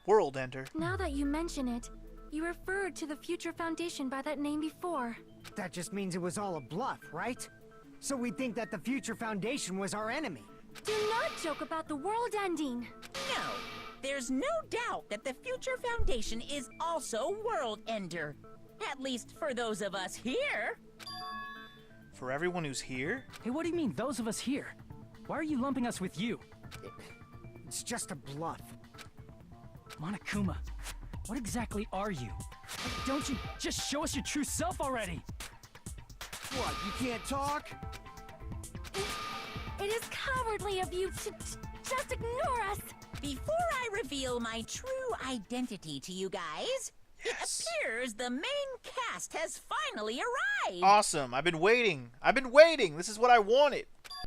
World Ender. Now that you mention it, you referred to the Future Foundation by that name before. That just means it was all a bluff, right? So we think that the Future Foundation was our enemy. Do not joke about the world ending. No, there's no doubt that the Future Foundation is also World Ender. At least for those of us here. For everyone who's here? Hey, what do you mean, those of us here? Why are you lumping us with you? It's just a bluff. Monokuma, what exactly are you? Don't you just show us your true self already? What, you can't talk? It is cowardly of you to just ignore us. Before I reveal my true identity to you guys, it appears the main cast has finally arrived. Awesome. I've been waiting. This is what I wanted.